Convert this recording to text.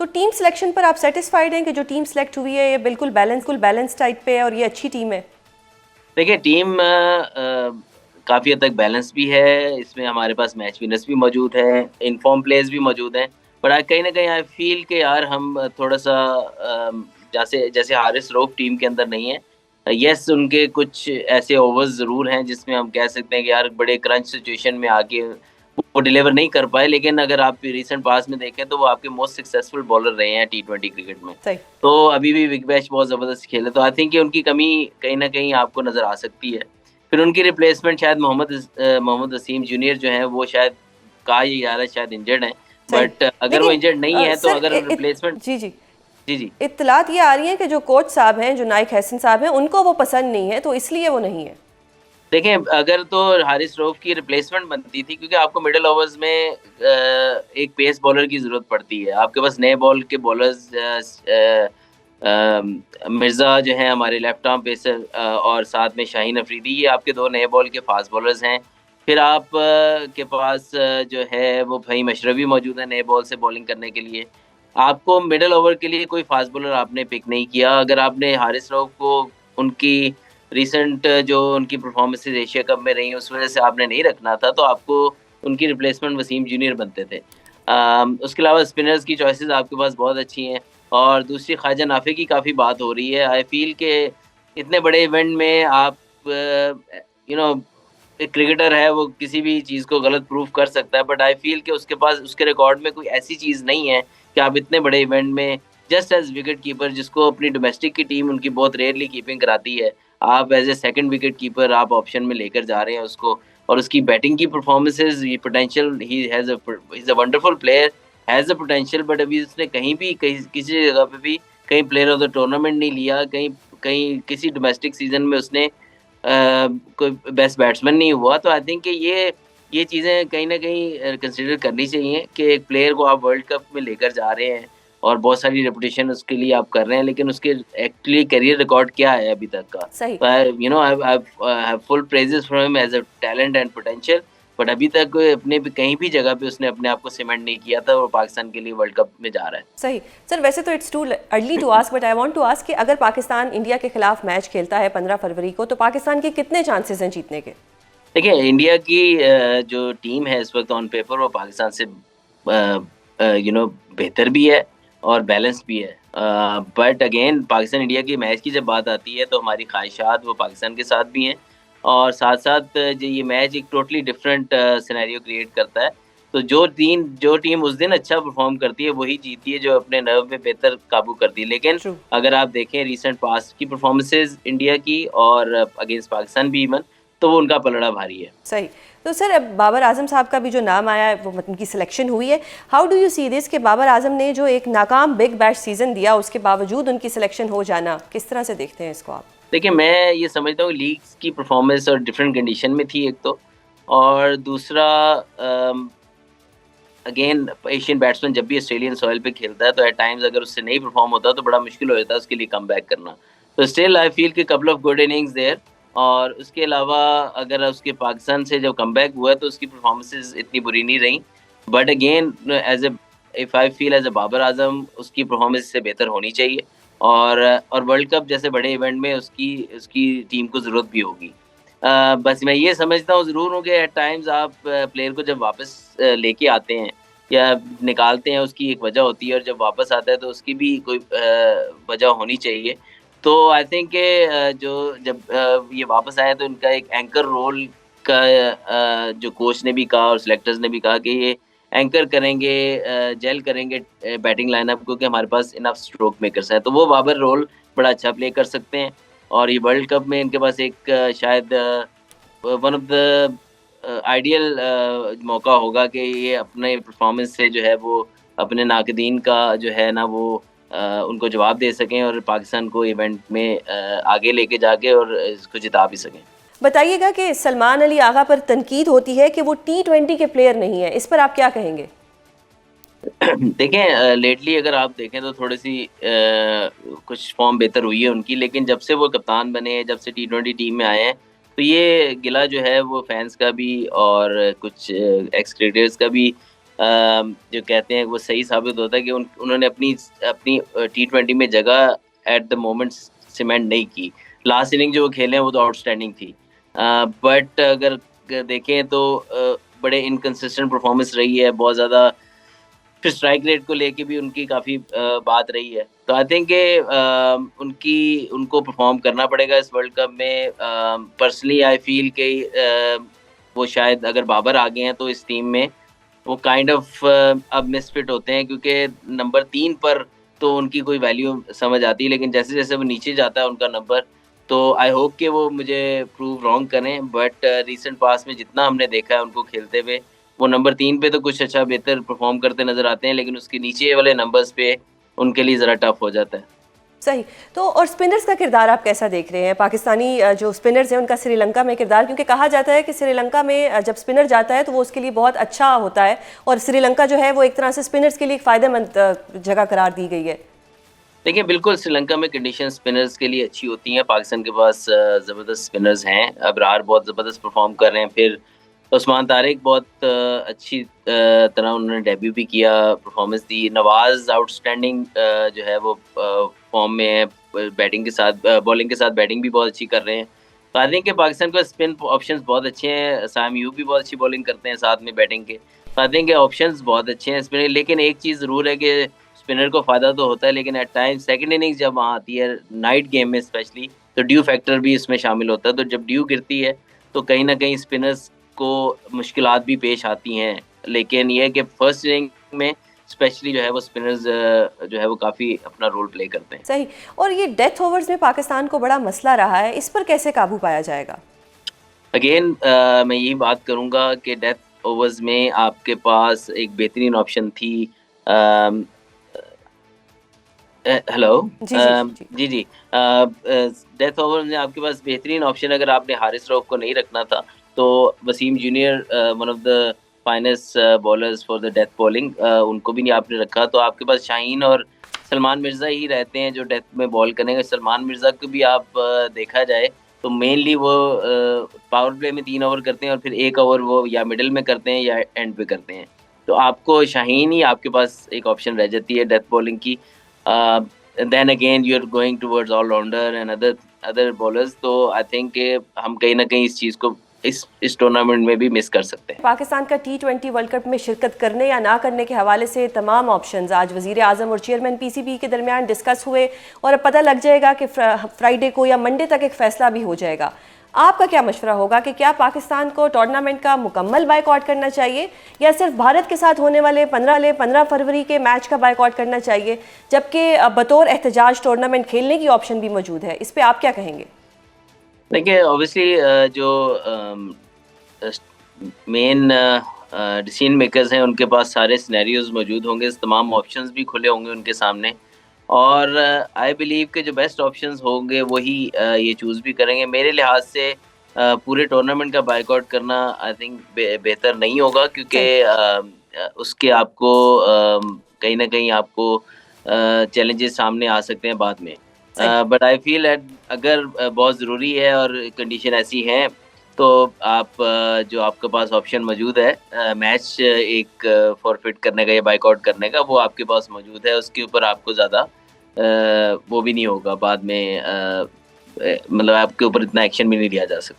तो team selection पर आप सेटिस्फाइड हैं कि जो टीम सेलेक्ट हुई है ये बिल्कुल बैलेंस टाइप पे है और ये अच्छी टीम है? देखिए टीम काफ़ी हद तक बैलेंस भी है, इसमें हमारे पास मैच विनर्स भी मौजूद हैं, इनफॉर्म प्लेयर्स भी मौजूद हैं। बट कहीं न कहीं आई फ़ील कि यार हम थोड़ा-सा जैसे जैसे हारिस रऊफ़ टीम के अंदर नहीं है। येस उनके कुछ ऐसे ओवर्स ज़रूर हैं जिसमें हम कह सकते हैं कि यार बड़े क्रंच सिचुएशन में आके वो डिलीवर नहीं कर पाए, लेकिन अगर आप रिसेंट पास्ट में देखें तो वो आपके मोस्ट सक्सेसफुल बॉलर रहे हैं टी20 क्रिकेट में। सही। तो अभी भी बिग बैश बहुत ज़बरदस्त खेले, तो आई थिंक कि उनकी कमी कहीं न कहीं आपको नज़र आ सकती है। फिर उनकी रिप्लेसमेंट शायद मोहम्मद वसीम जूनियर जो हैं वो शायद कहा ये जा रहा है शायद इंजर्ड हैं, सही। बट अगर वो लेकिन इंजर्ड नहीं है तो सर अगर रिप्लेसमेंट। जी जी, जी, जी। इत्तलात ये आ रही है कि जो कोच साहब हैं, जो नाइक हसन साहब हैं, उनको वो पसंद नहीं है, तो इसलिए वो नहीं है। देखें, अगर तो हारिस रऊफ़ की रिप्लेसमेंट बनती थी, क्योंकि आपको मिडल ओवर्स में एक पेस बॉलर की ज़रूरत पड़ती है। आपके पास नए बॉल के बॉलर्स मिर्ज़ा जो हैं हमारे लेफ्ट आर्म पेसर, और साथ में शाहीन अफरीदी, ये आपके 2 नए बॉल के फ़ास्ट बॉलर्स हैं। फिर आप के पास जो है वो फ़हीम अशरफ मौजूद है नए बॉल से बॉलिंग करने के लिए। आपको मिडल ओवर के लिए कोई फ़ास्ट बॉलर आपने पिक नहीं किया। अगर आपने हारिस रऊफ़ को उनकी रिसेंट जो उनकी परफॉर्मेंसेज़ एशिया कप में रही, उस वज़ह से आपने नहीं रखना था, तो आपको उनकी रिप्लेसमेंट वसीम जूनियर बनते थे। उसके अलावा स्पिनर्स की चॉइसेस आपके पास बहुत अच्छी हैं, और दूसरी ख्वाजा नाफी की काफ़ी बात हो रही है। आई फ़ील के इतने बड़े इवेंट में आप यू नो एक क्रिकेटर है, वो किसी भी चीज़ को गलत प्रूव कर सकता है, बट आई फ़ील कि उसके पास उसके रिकॉर्ड में कोई ऐसी चीज़ नहीं है कि आप इतने बड़े इवेंट में जस्ट एज़ विकेट कीपर, जिसको अपनी डोमेस्टिक की टीम उनकी बहुत रेयरली कीपिंग कराती है, आप as a second wicket keeper आप ऑप्शन में लेकर जा रहे हैं उसको, और उसकी बैटिंग की परफॉर्मेंसेज़, ये potential, he is a wonderful player, has the potential, but अभी उसने कहीं भी कहीं किसी जगह पे भी कहीं प्लेयर ऑफ द टूर्नामेंट नहीं लिया, कहीं कहीं किसी डोमेस्टिक सीज़न में उसने कोई बेस्ट बैट्समैन नहीं हुआ। तो आई थिंक कि ये चीज़ें कहीं न कहीं कंसिडर करनी चाहिए कि एक प्लेयर को आप वर्ल्ड कप में लेकर जा रहे हैं और बहुत सारी रेपुटेशन उसके लिए आप कर रहे हैं, लेकिन उसके एक्चुअली करियर रिकॉर्ड क्या है अभी तक का? सही। तो I you know I have full praises for him as a talent and potential, but अभी तक अपने भी कहीं भी जगह पे उसने अपने आप को सीमेंट नहीं किया था, और पाकिस्तान के लिए वर्ल्ड कप में जा रहा है। सही। सर वैसे तो it's too early to ask, but I want to ask कि अगर पाकिस्तान इंडिया के खिलाफ मैच खेलता है 15 फरवरी को, तो पाकिस्तान के कितने चांसेस हैं जीतने के? देखिए, इंडिया की जो टीम है इस वक़्त ऑन पेपर वो पाकिस्तान से बेहतर भी है और बैलेंस्ड भी है। बट अगेन पाकिस्तान इंडिया की मैच की जब बात आती है तो हमारी ख़्वाहिशात वो पाकिस्तान के साथ भी हैं, और साथ-साथ जो ये मैच एक टोटली डिफरेंट सिनेरियो क्रिएट करता है। तो जो टीम उस दिन अच्छा परफ़ॉर्म करती है वही जीतती है, जो अपने नर्व पे बेहतर काबू करती है। लेकिन ट्रू। अगर आप देखें रीसेंट पास्ट की परफ़ॉर्मेंसेज़ इंडिया की और अगेंस्ट पाकिस्तान भी इवन, तो वो उनका पलड़ा भारी है। सही। तो सर अब बाबर आजम साहब का भी जो नाम आया है, वो उनकी सिलेक्शन हुई है। How do you see this कि बाबर आजम ने जो एक नाकाम बिग बैश सीजन दिया, उसके बावजूद उनकी सिलेक्शन हो जाना, किस तरह से देखते हैं इसको आप? देखिए, मैं ये समझता हूँ लीग्स की परफ़ॉर्मेंस और डिफरेंट कंडीशन में थी एक तो, और दूसरा अगेन एशियन बैट्समैन जब भी ऑस्ट्रेलियन सॉइल पे खेलता है तो एट टाइम्स अगर उससे नहीं परफ़ॉर्म होता तो बड़ा मुश्किल हो जाता है उसके लिए कमबैक करना। तो स्टिल आई फ़ील कि couple of good innings there, और उसके अलावा अगर उसके पाकिस्तान से जब कमबैक हुआ तो उसकी परफ़ॉर्मेंसेज़ इतनी बुरी नहीं रहीं। But again as a if I feel as a Babar Azam उसकी परफ़ॉर्मेंस इससे बेहतर होनी चाहिए, और वर्ल्ड कप जैसे बड़े इवेंट में उसकी उसकी टीम को ज़रूरत भी होगी। बस मैं ये समझता हूँ ज़रूर हूँ कि एट टाइम्स आप प्लेयर को जब वापस लेके आते हैं या निकालते हैं, उसकी एक वजह होती है, और जब वापस आता है तो उसकी भी कोई वजह होनी चाहिए। तो आई थिंक कि जो जब ये वापस आए तो इनका एक एंकर रोल का जो कोच ने भी कहा और सिलेक्टर्स ने भी कहा कि ये एंकर करेंगे, जेल करेंगे बैटिंग लाइनअप को, कि हमारे पास इनफ स्ट्रोक मेकर्स हैं। तो वो बाबर रोल बड़ा अच्छा प्ले कर सकते हैं, और ये वर्ल्ड कप में इनके पास एक शायद वन ऑफ द आइडियल मौका होगा कि ये अपने परफॉर्मेंस से जो है वो अपने नाकदीन का जो है ना वो उनको जवाब दे सकें, और पाकिस्तान को इवेंट में आगे लेके जाके और इसको जिता भी सकें। बताइएगा कि सलमान अली आगा पर तनकीद होती है कि वो T20 के प्लेयर नहीं है, इस पर आप क्या कहेंगे? देखें, लेटली अगर आप देखें तो थोड़ी-सी कुछ फ़ॉर्म बेहतर हुई है उनकी, लेकिन जब से वो कप्तान बने हैं, जब से टी20 टीम में आए हैं, तो ये गिला जो है वो फैन्स का भी और कुछ एक्स क्रिकेटर्स का भी जो कहते हैं वो सही साबित होता है कि उन्होंने अपनी अपनी T20 में जगह एट द मोमेंट सीमेंट नहीं की। लास्ट इनिंग जो वो खेले हैं वो तो आउटस्टैंडिंग थी, बट अगर देखें तो बड़े इनकंसिस्टेंट परफॉर्मेंस रही है बहुत ज़्यादा। फिर स्ट्राइक रेट को लेके भी उनकी काफ़ी बात रही है। तो आई थिंक उनको परफॉर्म करना पड़ेगा इस वर्ल्ड कप में। पर्सनली आई फील कि वो शायद अगर बाबर आ गए हैं तो इस टीम में वो काइंड ऑफ अब मिसफिट होते हैं, क्योंकि नंबर 3 पर तो उनकी कोई वैल्यू समझ आती है, लेकिन जैसे-जैसे वो नीचे जाता है उनका नंबर, तो आई होप कि वो मुझे प्रूव रॉन्ग करें। बट रीसेंट पास्ट में जितना हमने देखा है उनको खेलते हुए, वो नंबर 3 पे तो कुछ अच्छा बेहतर परफॉर्म करते नज़र आते हैं, लेकिन उसके नीचे वाले नंबर्स पे उनके लिए ज़रा टफ हो जाता है। सही। तो और स्पिनर्स का किरदार आप कैसा देख रहे हैं? पाकिस्तानी जो स्पिनर्स हैं उनका श्रीलंका में किरदार, क्योंकि कहा जाता है कि श्रीलंका में जब स्पिनर जाता है तो वो उसके लिए बहुत अच्छा होता है, और श्रीलंका जो है वो एक तरह से स्पिनर्स के लिए एक फ़ायदेमंद जगह करार दी गई है। देखिए, बिल्कुल श्रीलंका में कंडीशन स्पिनर्स के लिए अच्छी होती हैं। पाकिस्तान के पास ज़बरदस्त स्पिनर्स हैं। अबरार बहुत ज़बरदस्त परफ़ॉर्म कर रहे हैं। फिर उस्मान तारिक बहुत अच्छी तरह उन्होंने डेब्यू भी किया, परफ़ॉर्मेंस दी। नवाज़ आउटस्टैंडिंग जो है वो फ़ॉर्म में है, बैटिंग के साथ बॉलिंग के साथ बैटिंग भी बहुत अच्छी कर रहे हैं। तो आई थिंक कि पाकिस्तान के पास स्पिन ऑप्शंस बहुत अच्छे हैं। साइम अयूब भी बहुत अच्छी बॉलिंग करते हैं साथ में बैटिंग के। तो आई थिंक ऑप्शंस बहुत अच्छे हैं स्पिनर, लेकिन एक चीज़ ज़रूर है कि स्पिनर को फ़ायदा तो होता है, लेकिन एट टाइम सेकंड इनिंग्स जब वहाँ आती है, नाइट गेम में स्पेशली, तो ड्यू फैक्टर भी इसमें शामिल होता है। तो जब ड्यू गिरती है तो कहीं न कहीं स्पिनर्स को मुश्किलात भी पेश आती हैं। लेकिन ये है कि फर्स्ट इनिंग में स्पेशली जो है वो स्पिनर्स जो है वो काफ़ी अपना रोल प्ले करते हैं। सही। और ये डेथ ओवर्स में पाकिस्तान को बड़ा मसला रहा है, इस पर कैसे काबू पाया जाएगा? अगेन मैं यही बात करूँगा कि डेथ ओवर्स में आपके पास एक बेहतरीन ऑप्शन थी। अम हेलो। जी, जी, जी। जी, जी। डेथ ओवर में आपके पास बेहतरीन ऑप्शन, अगर आपने हारिस रऊफ को नहीं रखना था, तो Wasim junior one of the finest bowlers for the death bowling, उनको भी नहीं आपने रखा, तो आपके पास शाहीन और सलमान मिर्ज़ा ही रहते हैं जो डेथ में बॉल करेंगे। सलमान मिर्ज़ा को भी आप देखा जाए तो मेनली वो पावर प्ले में 3 ओवर करते हैं और फिर 1 ओवर वो या मिडल में करते हैं या एंड पे करते हैं। तो आपको शाहीन ही आपके पास एक ऑप्शन रह जाती है डेथ बॉलिंग की। Then again you are going towards all-rounder and other bowlers, तो आई थिंक कि हम कहीं न कहीं इस चीज़ को इस टूर्नामेंट में भी मिस कर सकते हैं। पाकिस्तान का T20 वर्ल्ड कप में शिरकत करने या ना करने के हवाले से तमाम ऑप्शंस आज वज़ीर आज़म और चेयरमैन PCB के दरमियान डिस्कस हुए, और अब पता लग जाएगा कि फ्राइडे को या मंडे तक एक फ़ैसला भी हो जाएगा। आपका क्या मशवरा होगा कि क्या पाकिस्तान को टूर्नामेंट का मुकम्मल बायकॉट करना चाहिए, या सिर्फ भारत के साथ होने वाले 15 फरवरी के मैच का बायकॉट करना चाहिए, जबकि बतौर एहतजाज टूर्नामेंट खेलने की ऑप्शन भी मौजूद है? इस पर आप क्या कहेंगे? देखिए, ऑब्वियसली जो मेन डिसीजन मेकर्स हैं उनके पास सारे सिनेरियोज मौजूद होंगे, तमाम ऑप्शंस भी खुले होंगे उनके सामने, और आई बिलीव के जो बेस्ट ऑप्शंस होंगे वही ये चूज़ भी करेंगे। मेरे लिहाज से पूरे टूर्नामेंट का बायकॉट करना आई थिंक बेहतर नहीं होगा, क्योंकि उसके आपको कहीं न कहीं आपको चैलेंजेस सामने आ सकते हैं बाद में। बट आई फील दैट अगर बहुत ज़रूरी है और कंडीशन ऐसी है, तो आप जो आपके पास ऑप्शन मौजूद है मैच एक फॉरफिट करने का या बायकॉट करने का, वो आपके पास मौजूद है। उसके ऊपर आपको ज़्यादा वो भी नहीं होगा बाद में, मतलब आपके ऊपर इतना एक्शन भी नहीं लिया जा सकता।